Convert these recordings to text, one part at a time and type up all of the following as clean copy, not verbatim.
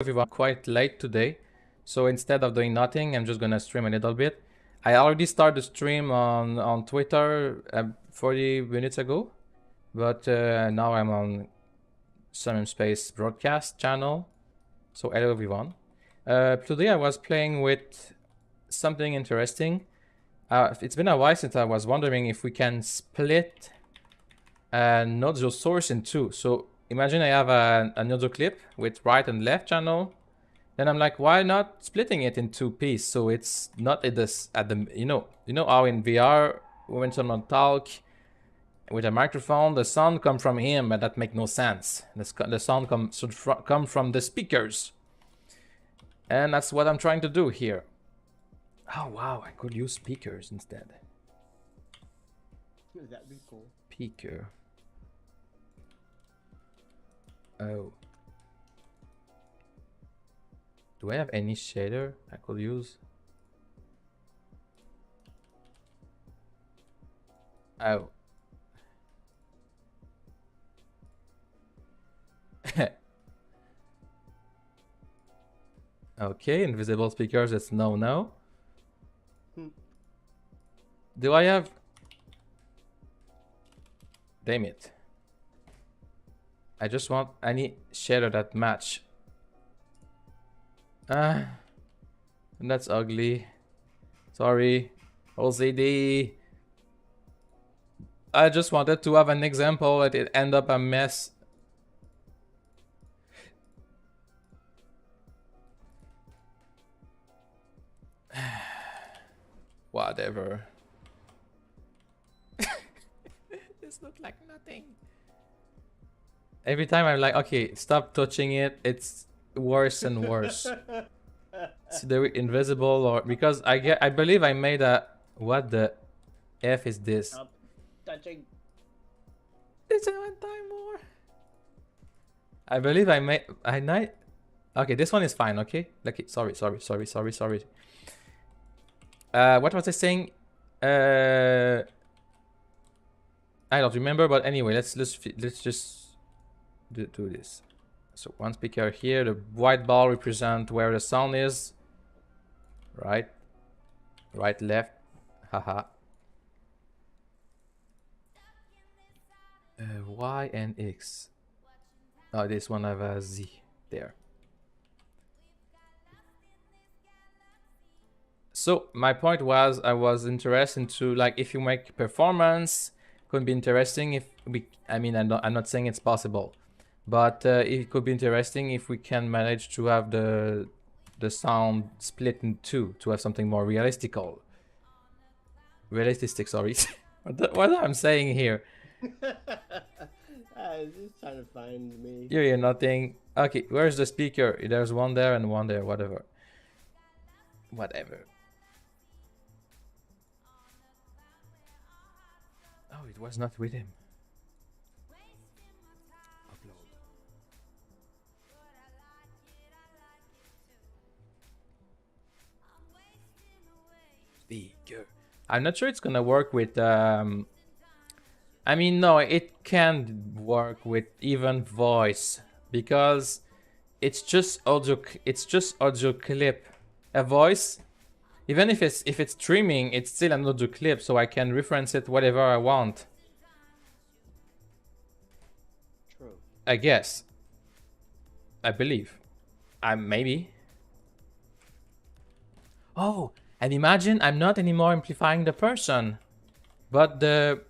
everyone, quite late today, so instead of doing nothing, I'm just gonna stream a little bit. I already started the stream on Twitter 40 minutes ago, but now I'm on Somnium Space broadcast channel. So hello everyone. Today I was playing with something interesting. It's been a while since I was wondering if we can split an audio source in two. So imagine I have an audio clip with right and left channel. Then I'm like, why not splitting it in two pieces so it's not at the you know how in VR when someone talk with a microphone, the sound come from him, but that make no sense. The sound should come from the speakers, and that's what I'm trying to do here. Oh wow, I could use speakers instead. That'd be cool. Speaker. Oh. Do I have any shader I could use? Oh. Okay, invisible speakers, it's no. Do I have... Damn it. I just want any shader that match. That's ugly. Sorry. OCD. I just wanted to have an example that it end up a mess. Whatever. This looks like nothing. Every time I'm like, okay, stop touching it. It's worse and worse. It's either invisible or because I believe I made a what the F is this? Stop touching. It's a one time more. I believe I made okay, this one is fine, okay? Okay, sorry. What was I saying? I don't remember, but anyway, let's just do this. So one speaker here, the white ball represent where the sound is. Right, left, haha. Y and X. Oh, this one have a Z there. So my point was, I was interested to like if you make performance, could be interesting if we. I mean, I'm not saying it's possible, but it could be interesting if we can manage to have the sound split in two to have something more realistic. Sorry. What I'm saying here. I was just trying to find me. You hear nothing. Okay, where's the speaker? There's one there and one there. Whatever. Oh, it was not with him. Upload. Speaker. I'm not sure it's gonna work with I mean, no, it can work with even voice because it's just audio clip. A voice, even if it's streaming, it's still an audio clip, so I can reference it whatever I want. True. I guess. I believe. Maybe. Oh, and imagine I'm not anymore amplifying the person, but the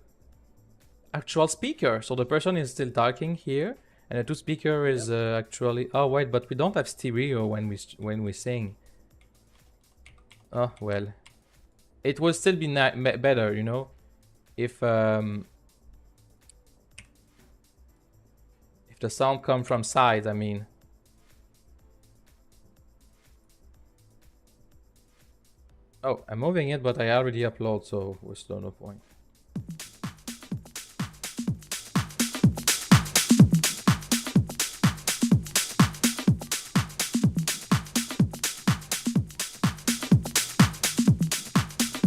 actual speaker. So the person is still talking here, and the two speaker is actually. Oh wait, but we don't have stereo when we sing. Oh well, it will still be better, you know, if the sound come from sides. I mean. Oh, I'm moving it, but I already upload, so there's still no point.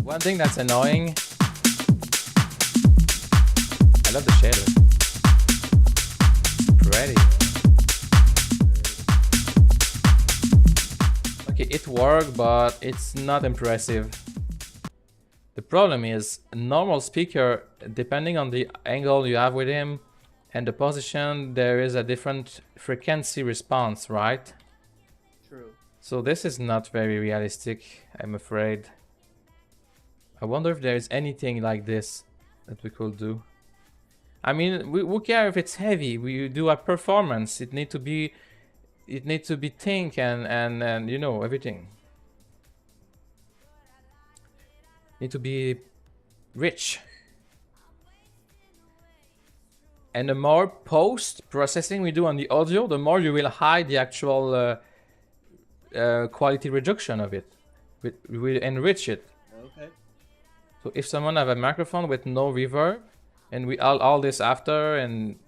One thing that's annoying, I love the shader. Pretty. Okay, it worked, but it's not impressive. The problem is, a normal speaker, depending on the angle you have with him and the position, there is a different frequency response, right? True. So this is not very realistic, I'm afraid. I wonder if there is anything like this that we could do. I mean, we care if it's heavy. We do a performance. It needs to be think and you know, everything. Need to be rich. And the more post-processing we do on the audio, the more you will hide the actual quality reduction of it. We will enrich it. Okay. So if someone have a microphone with no reverb, and we all this after and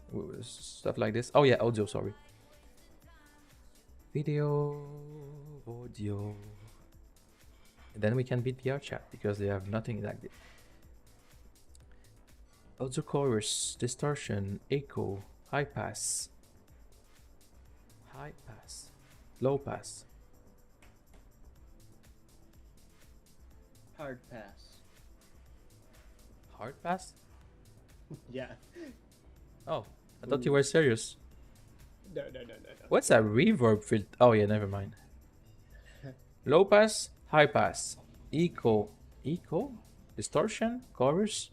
stuff like this. Oh yeah, audio, sorry. Video, audio. And then we can beat VR chat because they have nothing like this. Audio chorus, distortion, echo, high pass, low pass. Hard pass. Hard pass? Yeah. Oh, I thought you were serious. No. What's a reverb filter? Oh yeah, never mind. Low pass, high pass, echo, distortion, chorus.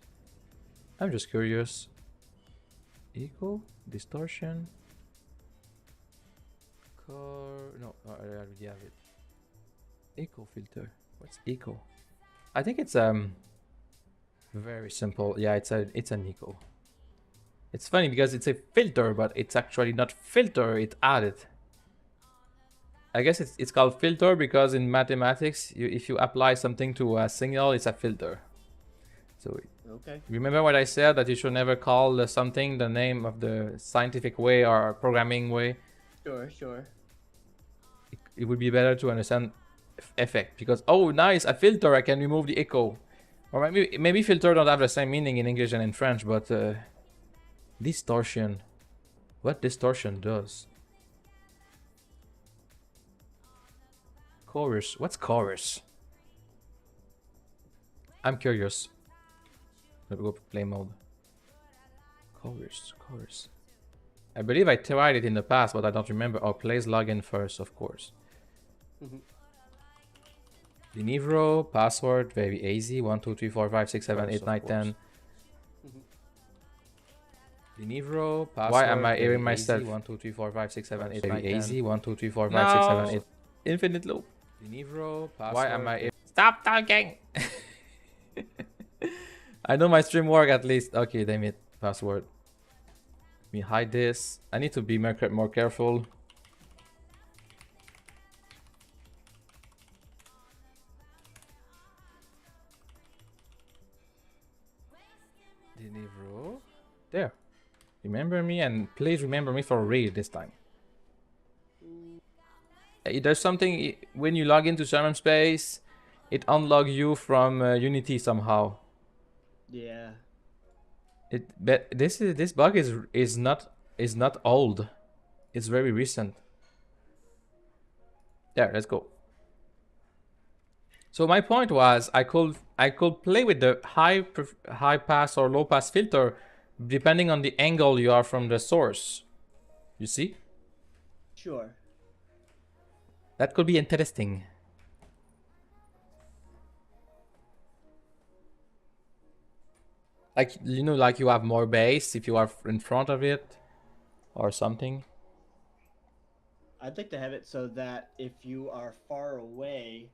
I'm just curious. Echo, distortion, no, I already have it. Echo filter. What's echo? I think it's very simple. Yeah, it's an echo. It's funny because it's a filter, but it's actually not filter. It's added. I guess it's called filter because in mathematics, if you apply something to a signal, it's a filter. So okay. Remember what I said, that you should never call something the name of the scientific way or programming way. Sure. It would be better to understand effect because nice, a filter, I can remove the echo. Or maybe filter don't have the same meaning in English and in French, but distortion. What distortion does? Chorus. What's chorus? I'm curious. Let me go play mode. Chorus. I believe I tried it in the past, but I don't remember. Oh, plays login first, of course. Denivro, password, very easy. 1, 2, 3, 4, 5, 6, 7, 8, 9, 10. Denivro, password. Why am I hearing myself? 1, 2, 3, 4, 5, 6, 7, 8, 9, 10. Easy. 1, 2, 3, 4, 5, 6, 7, 8. Infinite loop. Denivro, password. Why am I? Stop talking! I know my stream work at least. Okay, damn it. Password. Let me hide this. I need to be more careful. Denivro. There. Remember me, and please remember me for real this time. There's something when you log into Somnium Space, it unlocks you from Unity somehow. Yeah. But this bug is not old. It's very recent. There, let's go. So my point was I could play with the high pass or low pass filter depending on the angle you are from the source. You see? Sure. That could be interesting. Like, you know, like you have more bass if you are in front of it or something. I'd like to have it so that if you are far away,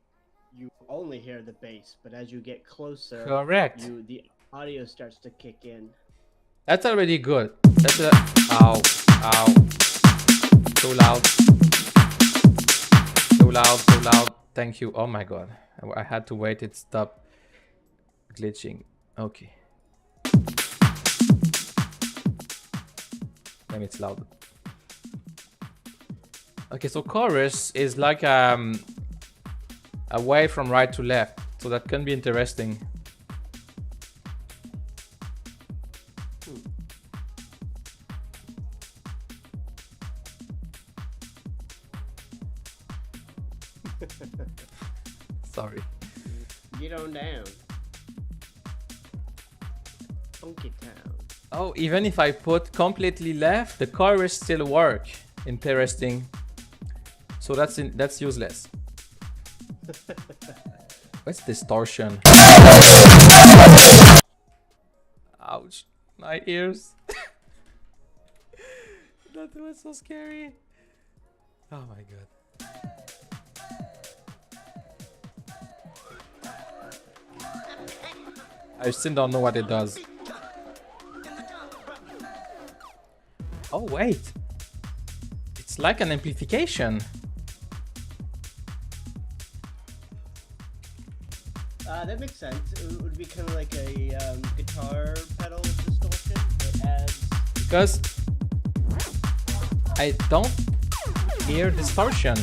you only hear the bass, but as you get closer, Correct. the audio starts to kick in. That's already good. That's a ow. So loud. So loud. Thank you. Oh my god. I had to wait it stopped glitching. Okay. Damn, it's loud. Okay, so chorus is like away from right to left, so that can be interesting. Sorry. Get on down. Funky town. Oh, even if I put completely left, the chorus still work. Interesting. So that's useless. What's distortion? Ouch. My ears. That was so scary. Oh my god. I still don't know what it does. Oh wait. It's like an amplification. That makes sense. It would be kind of like a guitar pedal distortion. It adds... Because I don't hear distortion.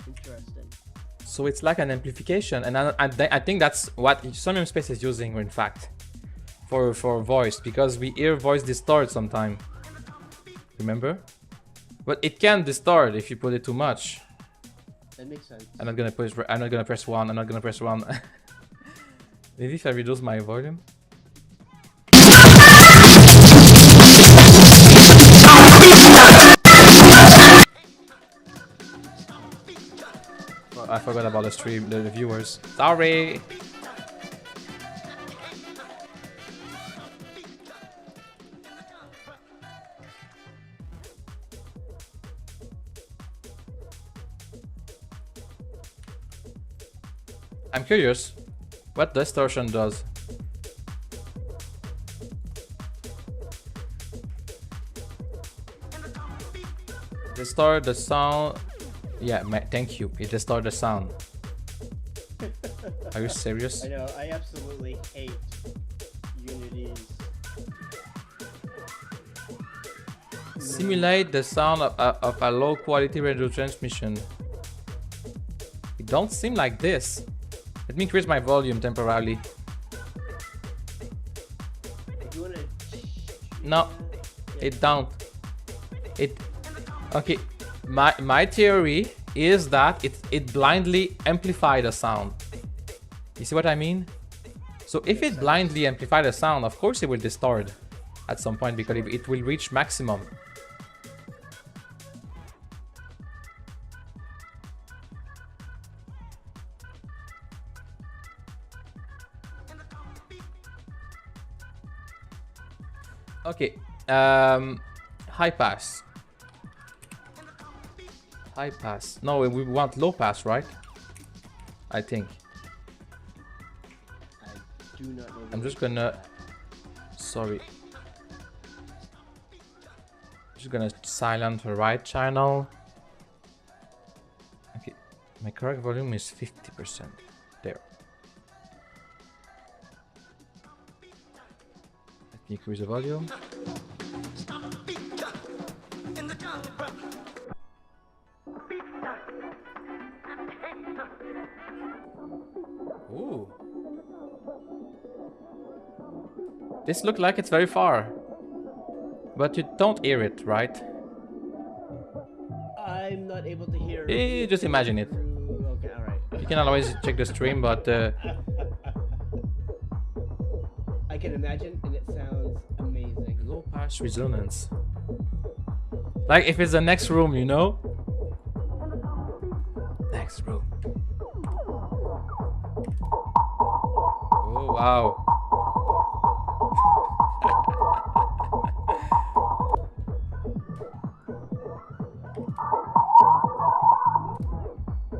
Interesting. So it's like an amplification, and I think that's what Somnium Space is using, in fact, for voice, because we hear voice distort sometimes. Remember? But it can distort if you put it too much. That makes sense. I'm not gonna press one. I'm not gonna press one. Maybe if I reduce my volume. Oh, I forgot about the stream, the viewers. Sorry. I'm curious what distortion does. Distort the sound. Yeah, thank you. It distort the sound. Are you serious? I know. I absolutely hate Unity's. Simulate the sound of a low quality radio transmission. It don't seem like this. Let me increase my volume temporarily. If you wanna... No, it don't. It okay. My theory is that it blindly amplifies the sound. You see what I mean? So if it blindly amplifies the sound, of course it will distort at some point because it will reach maximum. Okay, high pass. High pass. No, we want low pass, right? I think. I do not know. I'm just gonna... Sorry. Just gonna silence the right channel. Okay, my correct volume is 50%. There. Let me increase the volume. Ooh. This looks like it's very far. But you don't hear it, right? I'm not able to hear. Just imagine it. Okay, alright. You can always check the stream, but I can imagine, and it sounds amazing. low pass resonance. Like if it's the next room, you know? Next room. Oh wow.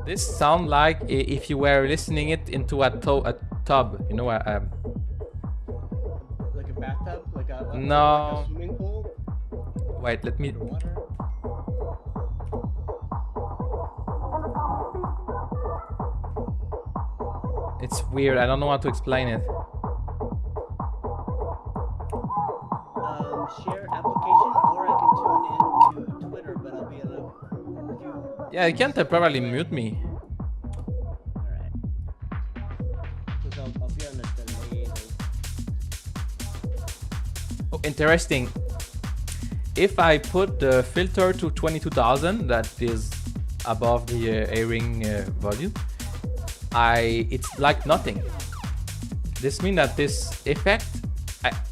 This sound like if you were listening it into a tub, you know, like a bathtub, like a no. like a swimming pool. Wait, let me. Water. It's weird. I don't know how to explain it. Share application, or I can tune into Twitter, but I'll be in a few. Yeah, you can't temporarily mute me. Alright. Because I'll be on a delay. Oh, interesting. If I put the filter to 22,000, that is above the airing volume, it's like nothing. This means that this effect,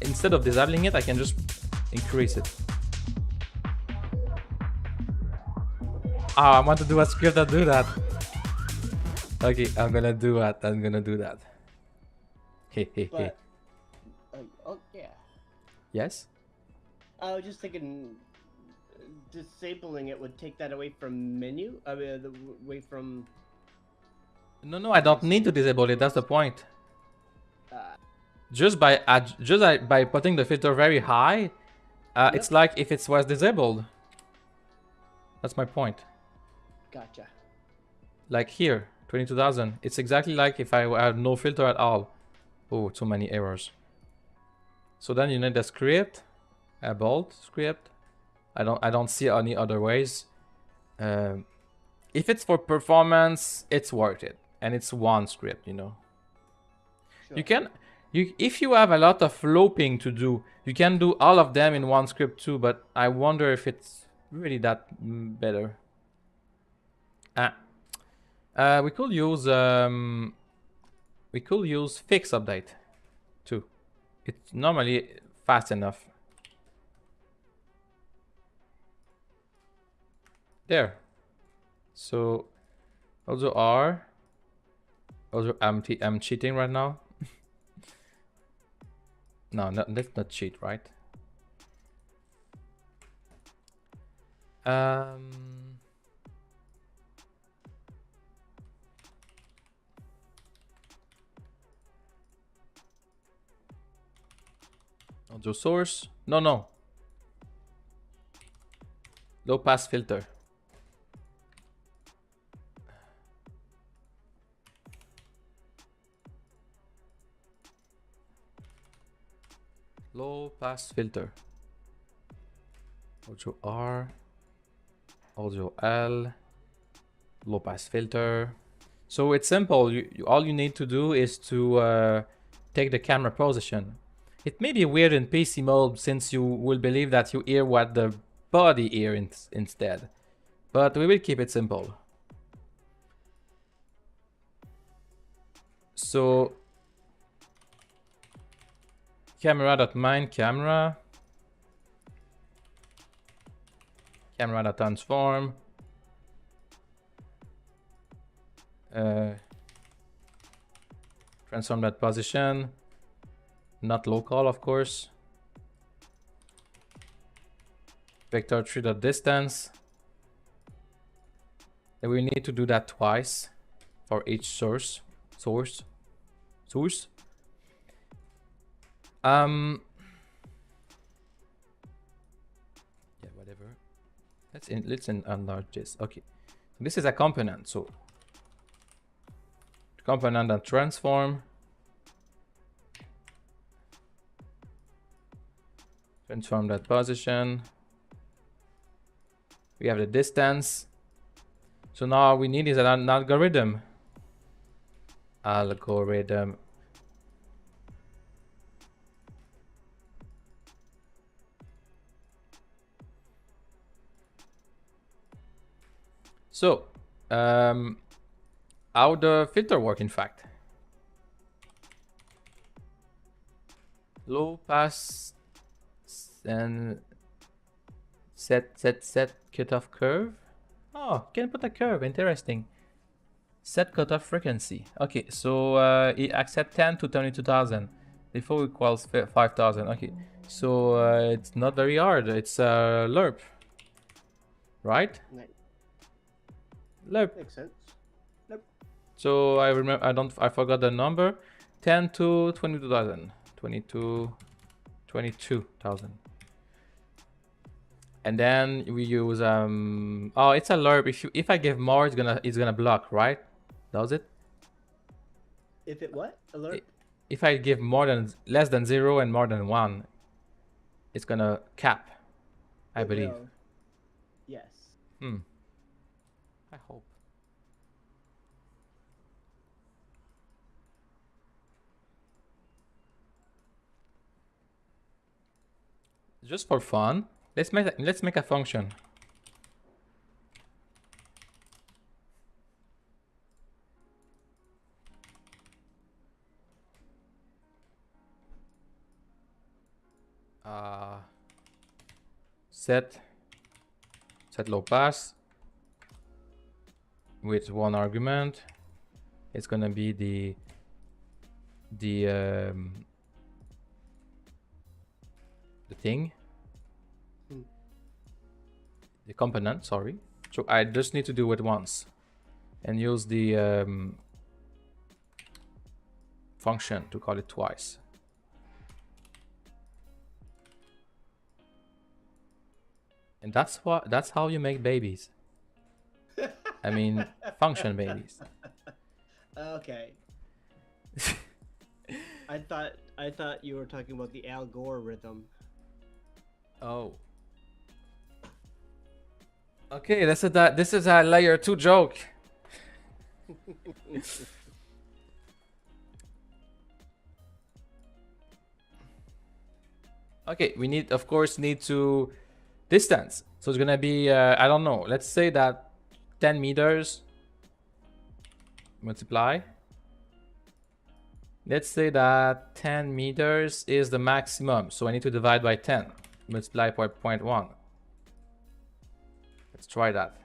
instead of disabling it, I can just increase it. I want to do a script that do that. Okay, I'm gonna do that. Hey. But, oh yeah. Yes? I was just thinking, disabling it would take that away from menu. I mean, away from. No, I don't need to disable it. That's the point. Uh, Just by putting the filter very high, Yep. it's like if it was disabled. That's my point. Gotcha. Like here, 22,000. It's exactly like if I had no filter at all. Oh, too many errors. So then you need a script, a bold script. I don't see any other ways. If it's for performance, it's worth it, and it's one script, you know. Sure. If you have a lot of looping to do, you can do all of them in one script too. But I wonder if it's really that better. We could use fix update too. It's normally fast enough. There. So also I'm cheating right now. No, let's not cheat, right? Audio source. No. Low pass filter. Low pass filter. Audio R. Audio L. Low pass filter. So it's simple. All you need to do is to take the camera position. It may be weird in PC mode since you will believe that you hear what the body hears instead. But we will keep it simple. So camera.mine camera. Camera.transform. Transform that position. Not local, of course. Vector 3.distance. And we need to do that twice for each source. Yeah, whatever. Let's enlarge this. Okay, this is a component. So component and transform. Transform that position. We have the distance. So now all we need is an algorithm. So, how the filter work, in fact. Low pass and set cutoff curve. Oh, can put a curve. Interesting. Set cutoff frequency. Okay, so it accept 10 to 22,000. Before equals 5,000. Okay, so it's not very hard. It's lerp, right? Lerp. Makes sense. Nope. So I forgot the number. 10 to 22,000. 22,000. And then we use oh, it's a lerp. If I give more, it's gonna block, right? Does it? If it what? Alert? If I give less than 0 and more than 1, it's gonna cap, I believe. Will. Yes. I hope. Just for fun, let's make a function. set low pass with one argument. It's gonna be the thing, the component. Sorry. So I just need to do it once, and use the function to call it twice. And that's how you make babies. I mean, function babies. Okay. I thought you were talking about the Al Gore rhythm. Oh. Okay, this is a layer 2 joke. Okay, we need, of course, need to distance. So it's gonna be, I don't know, let's say that 10 meters multiply. Let's say that 10 meters is the maximum. So I need to divide by 10, multiply by 0.1. Let's try that.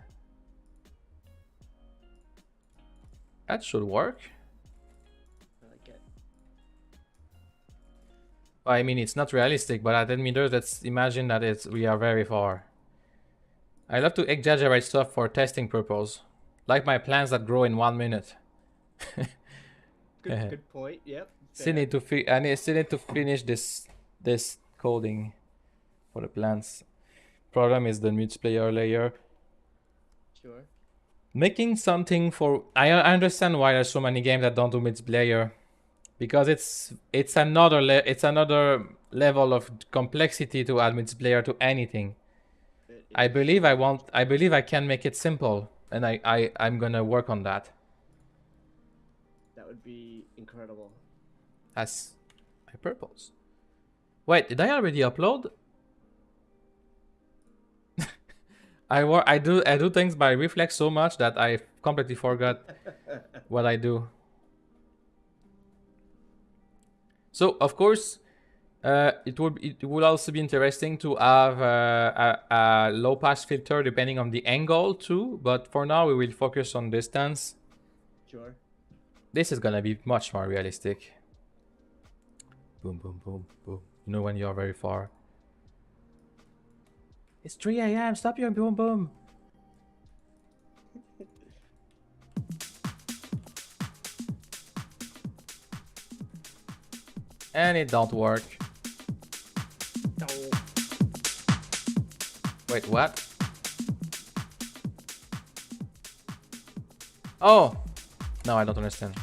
That should work. I like it. I mean, it's not realistic, but at 10 meters, let's imagine that we are very far. I love to exaggerate stuff for testing purpose, like my plants that grow in 1 minute. Good point. Yep. Still need to still need to finish this coding for the plants. Problem is the multiplayer layer. Sure. Making something for I understand why there's so many games that don't do multiplayer, because it's another level of complexity to add multiplayer to anything. I believe I can make it simple, and I'm gonna work on that. That would be incredible. That's my purpose. Wait, did I already upload? I do things by reflex so much that I completely forgot what I do. So of course, it would also be interesting to have a low pass filter depending on the angle too. But for now, we will focus on distance. Sure. This is gonna be much more realistic. Boom, boom, boom, boom. You know when you are very far. It's 3 a.m. Stop your boom, boom. And it don't work. Oh. Wait, what? Oh! No, I don't understand.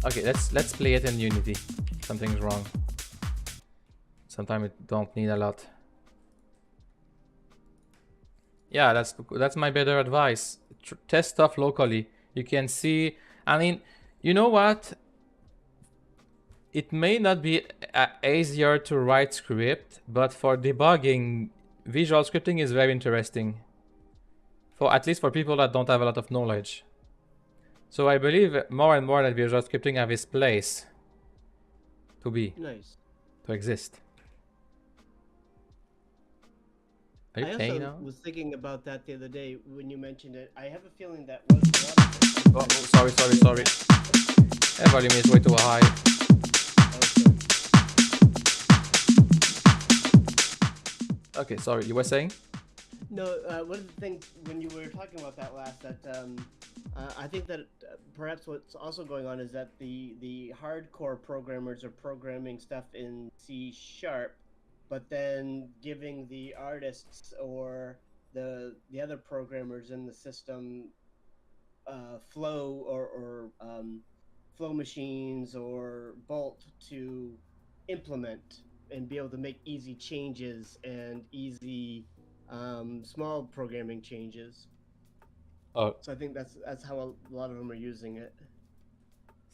Okay, let's play it in Unity. Something's wrong. Sometimes it don't need a lot. Yeah, that's my better advice. Test stuff locally. You can see. I mean, you know what? It may not be easier to write script, but for debugging, visual scripting is very interesting. For at least for people that don't have a lot of knowledge. So I believe more and more that visual scripting have its place to be. Nice. To exist. Are you playing now? I was thinking about that the other day when you mentioned it. I have a feeling that sorry. That volume is way too high. Okay, sorry. You were saying? No, one of the things when you were talking about that last, that I think that perhaps what's also going on is that the hardcore programmers are programming stuff in C#, but then giving the artists or the other programmers in the system flow or flow machines or Bolt to implement and be able to make easy changes and easy small programming changes. Oh, So I think that's how a lot of them are using it.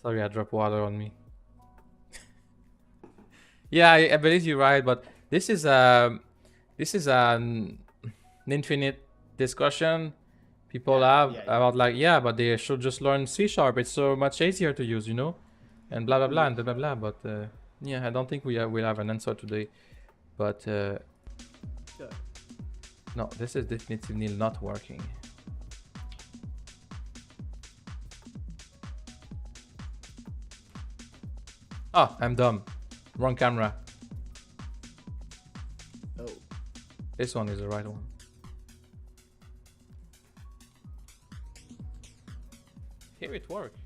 sorry, I dropped water on me. Yeah, I believe you're right, but this is an infinite discussion people have about like, yeah, but they should just learn C#. It's so much easier to use, you know. and blah blah blah and blah blah blah. But yeah, I don't think we'll have an answer today. But Good. no, this is definitely not working. Oh, I'm dumb. Wrong camera. Oh. This one is the right one. Here it works.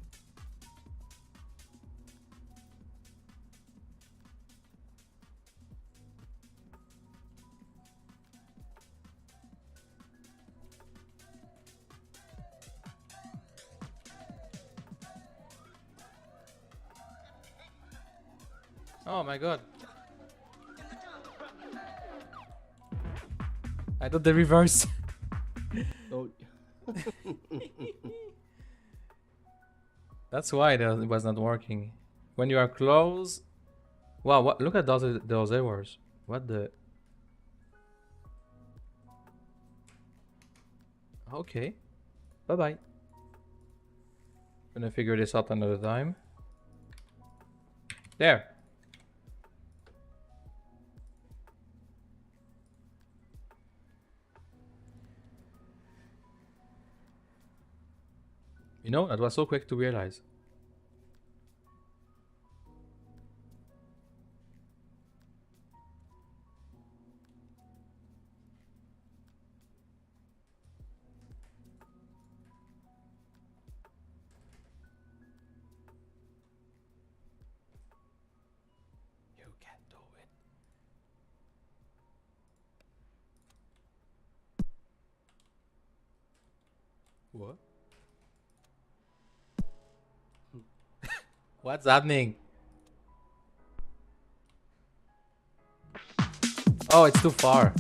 Oh my god. I did the reverse. Oh. That's why it was not working. When you are close. Wow, what? Look at those errors. What the? Okay. Bye bye. Gonna figure this out another time. There. You know, that was so quick to realize. You can do it. What? What's happening? Oh, it's too far.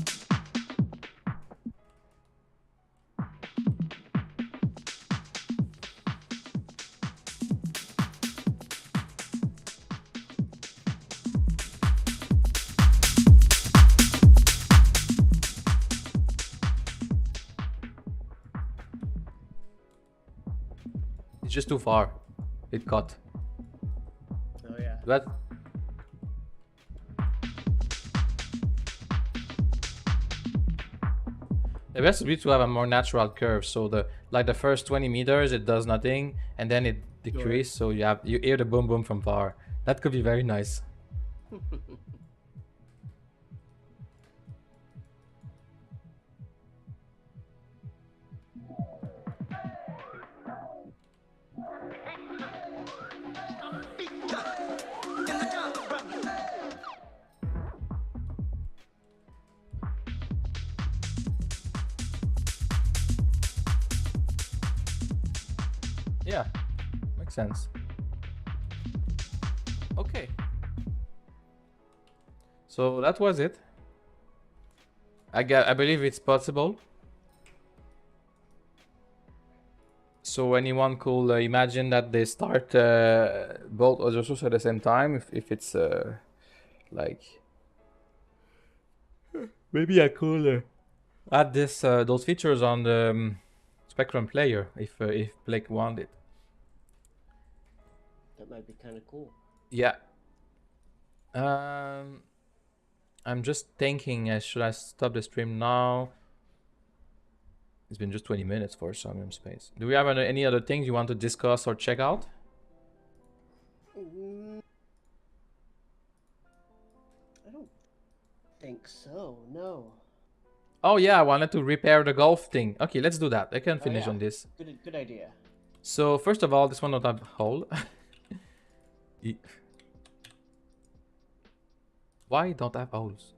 It's just too far. It cut. Oh yeah. But the best would be to have a more natural curve. So the first 20 meters it does nothing, and then it decreases. So you hear the boom boom from far. That could be very nice. Yeah, makes sense. Okay. So that was it. I believe it's possible. So anyone could imagine that they start both other sources at the same time if it's like maybe I could add this those features on the Spectrum player if Blake wanted. That might be kind of cool. Yeah. I'm just thinking, should I stop the stream now? It's been just 20 minutes for Somnium Space. Do we have any other things you want to discuss or check out? I don't think so. No. Oh yeah, I wanted to repair the golf thing. Okay, let's do that. I can finish on this. Good idea. So first of all, this one don't have hole. Why don't I have holes?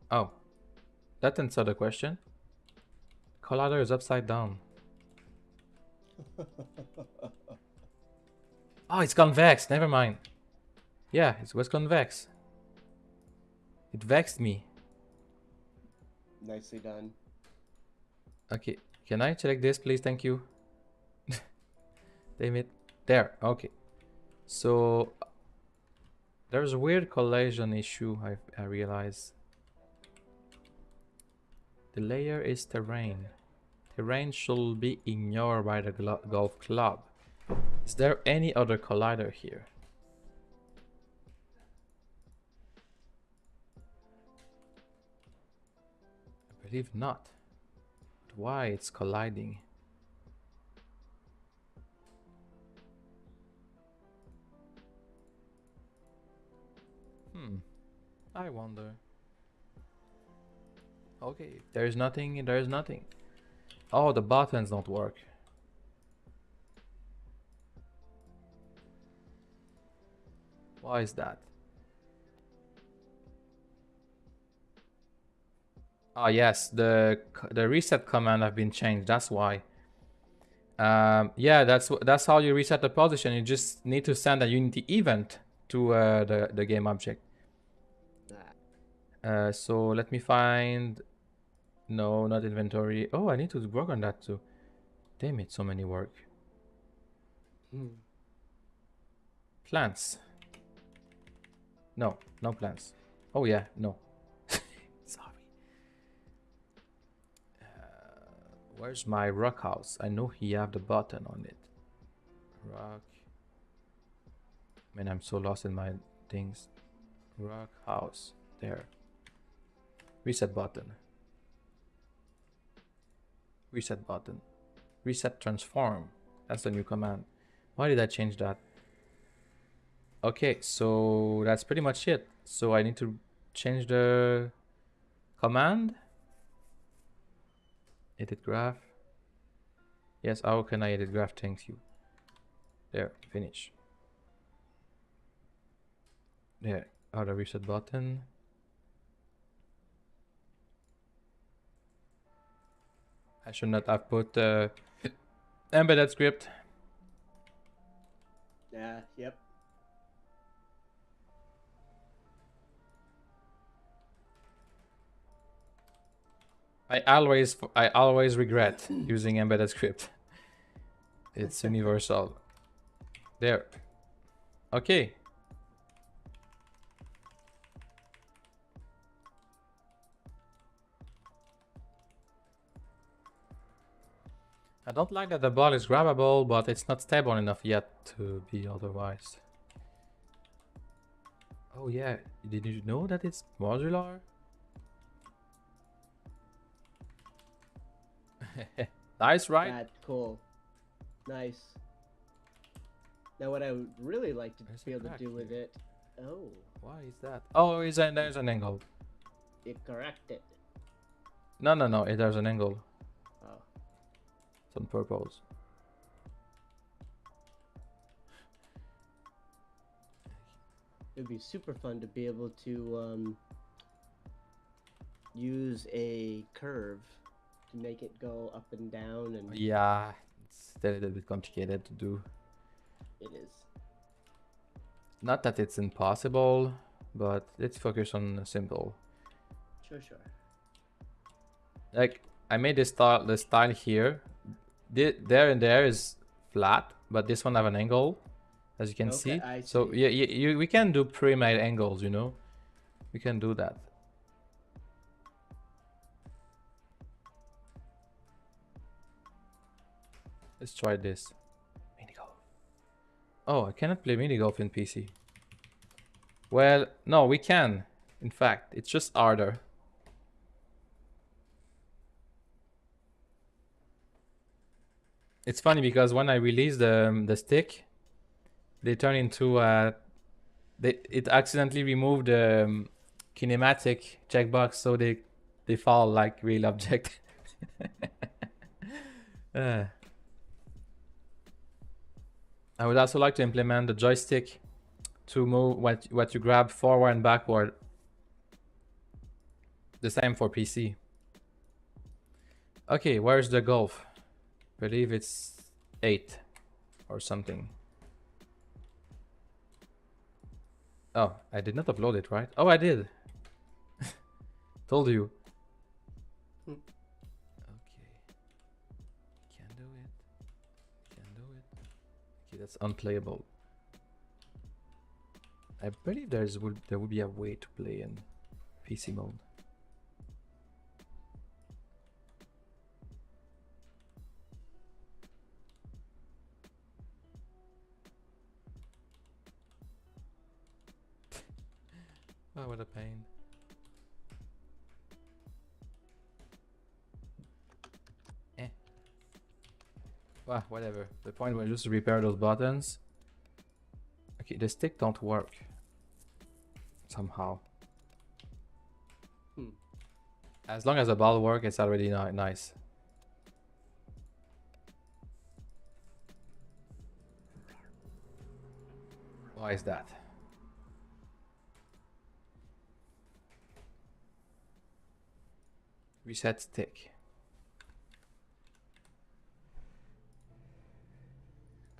Oh, that answered the question. Collider is upside down. Oh, it's convex. Never mind. Yeah, it was convex. It vexed me. Nicely done. Okay, can I check this, please? Thank you. Damn it. There. Okay. So there's a weird collision issue. I realize. The layer is terrain. Terrain should be ignored by the golf club. Is there any other collider here? I believe not. But why it's colliding? I wonder. Okay, if there's nothing, there's nothing. Oh, the buttons don't work. Why is that? Ah, yes, the reset command have been changed. That's why. Yeah, that's how you reset the position. You just need to send a Unity event to the game object. So let me find. No, not inventory. Oh, I need to work on that too. Damn it, so many work. Plants. No, no plants. Oh yeah, no. Sorry. Where's my rock house? I know he have the button on it. Rock. Man, I'm so lost in my things. Rock house. There. Reset button. Reset button. Reset transform. That's the new command. Why did I change that? Okay, so that's pretty much it. So I need to change the command. Edit graph. Yes, how can I edit graph? Thank you. There, finish. There, other reset button. I should not have put embedded script. Yeah, yep. I always regret using embedded script. It's universal. There. Okay. I don't like that the ball is grabbable, but it's not stable enough yet to be otherwise. Oh yeah, did you know that it's modular? Nice, right? That's cool. Nice. Now, what I would really like to There's be a able to crack do with here. it. Oh, Why is that? Oh, there's an angle. it corrected. No, there's an angle. Oh, It's on purpose. it would be super fun to be able to use a curve to make it go up and down, and Yeah, it's a little bit complicated to do. it is. Not that it's impossible, but let's focus on simple. Sure. Like, I made this style here. There and there is flat, but this one have an angle, as you can see. I So see. yeah, we can do pre-made angles, you know. We can do that. Let's try this. Mini golf. Oh, I cannot play mini golf in PC. Well, no, we can. In fact, it's just harder. It's funny because when I release the stick, they turn into it accidentally removed the kinematic checkbox, so they fall like real object. I would also like to implement the joystick to move what you grab forward and backward. The same for PC. Okay, where's the golf? I believe it's 8 or something. Oh, I did not upload it, right? Oh, I did. Told you. Okay. Can do it. Can do it. Okay, that's unplayable. I believe there would be a way to play in PC mode. what a pain. Well, whatever. The point was just to repair those buttons. Okay, the stick don't work. Somehow. As long as the ball works, it's already nice. Why is that? Reset stick.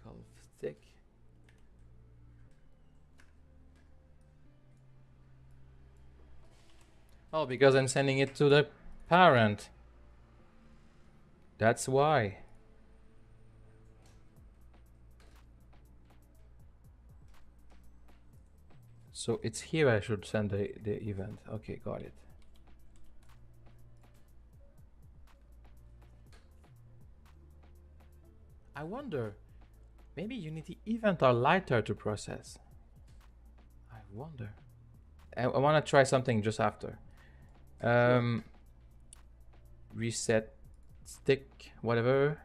Golf stick. Oh, because I'm sending it to the parent. That's why. So it's here I should send the event. Okay, got it. I wonder, maybe Unity events are lighter to process. I wonder. I want to try something just after. Sure. Reset stick, whatever.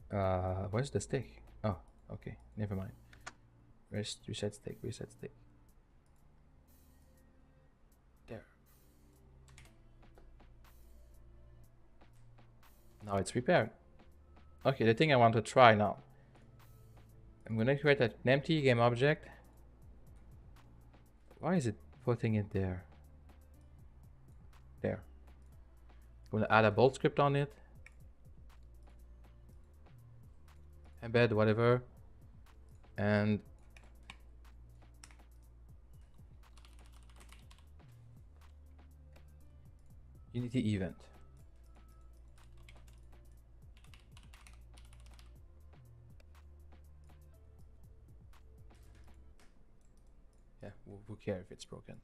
Where's the stick? Oh, okay, never mind. Reset stick, reset stick. There. Now it's repaired. Okay, the thing I want to try now. I'm gonna create an empty game object. Why is it putting it there? There. I'm gonna add a bolt script on it. Embed whatever. And Unity event. Yeah, who cares if it's broken?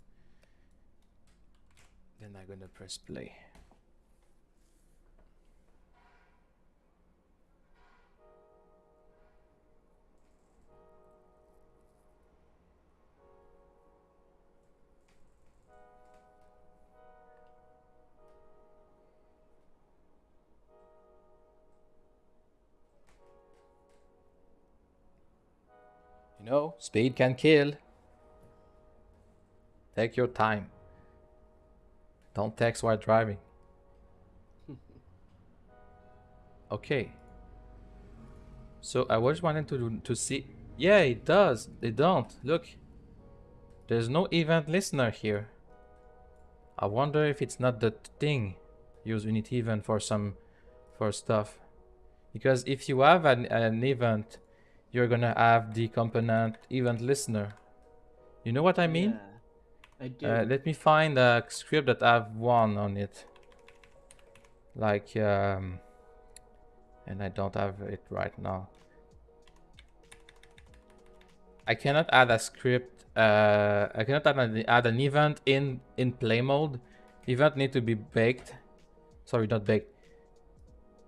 Then I'm gonna press play. You know, speed can kill. Take your time. Don't text while driving. Okay. So I was wanting to see. Yeah, it does. They don't. Look. There's no event listener here. I wonder if it's not the thing. Use Unity event for stuff. Because if you have an event, you're gonna have the component event listener. You know what I mean? Yeah, I do. Let me find a script that have one on it. Like, and I don't have it right now. I cannot add a script. I cannot add an event in play mode. Event need to be baked. Sorry, not baked.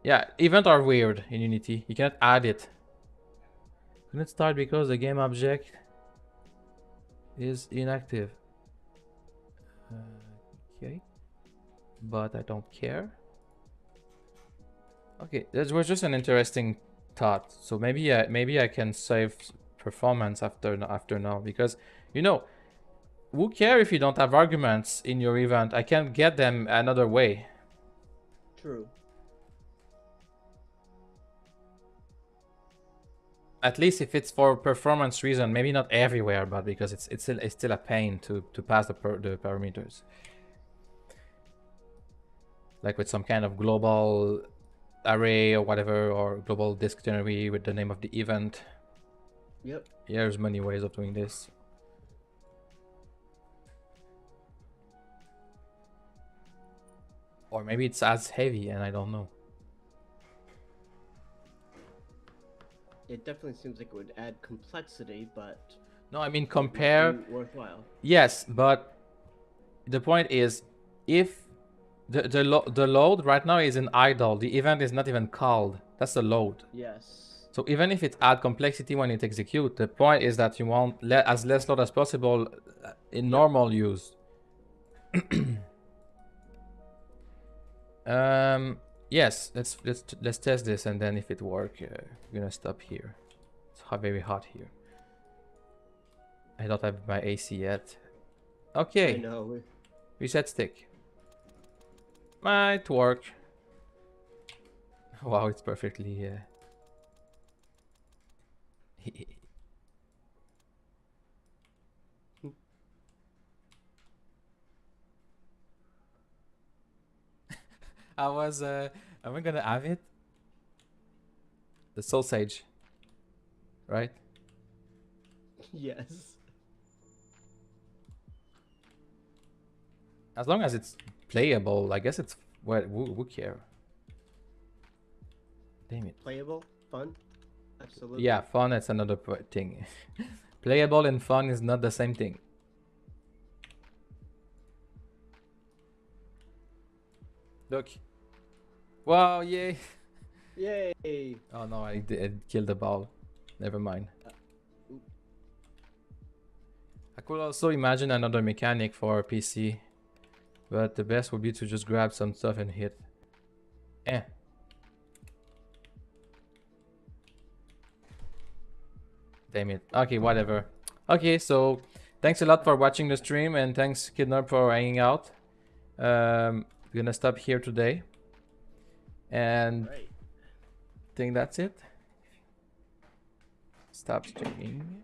Yeah, events are weird in Unity. You cannot add it. Couldn't start because the game object is inactive. Okay, but I don't care. Okay, that was just an interesting thought. So maybe I can save performance after now, because you know, who care if you don't have arguments in your event? I can get them another way. True. At least if it's for performance reason, maybe not everywhere, but because it's still a pain to pass the parameters. Like with some kind of global array or whatever, or global dictionary with the name of the event. Yep. Yeah, there's many ways of doing this. Or maybe it's as heavy and I don't know. It definitely seems like it would add complexity, but no, I mean compare. Worthwhile. Yes, but the point is, if the load right now is in idle, the event is not even called. That's the load. Yes. So even if it adds complexity when it executes, the point is that you want as less load as possible in normal use. Yes, let's test this, and then if it works, we're gonna stop here. It's very hot here. I don't have my AC yet. Okay. I know. Reset stick. Might work. Wow, it's perfectly. I was. Am I gonna have it? The Soul Sage. Right? Yes. As long as it's playable, I guess it's. Well, who care? Damn it. Playable, fun, absolutely. Yeah, fun. That's another thing. Playable and fun is not the same thing. Look. Wow! Yay! Yay! Oh no, I killed the ball. Never mind. I could also imagine another mechanic for PC, but the best would be to just grab some stuff and hit. Damn it. Okay, whatever. Okay, so thanks a lot for watching the stream, and thanks Kidnap for hanging out. We're gonna stop here today, and I think that's it. Stop streaming.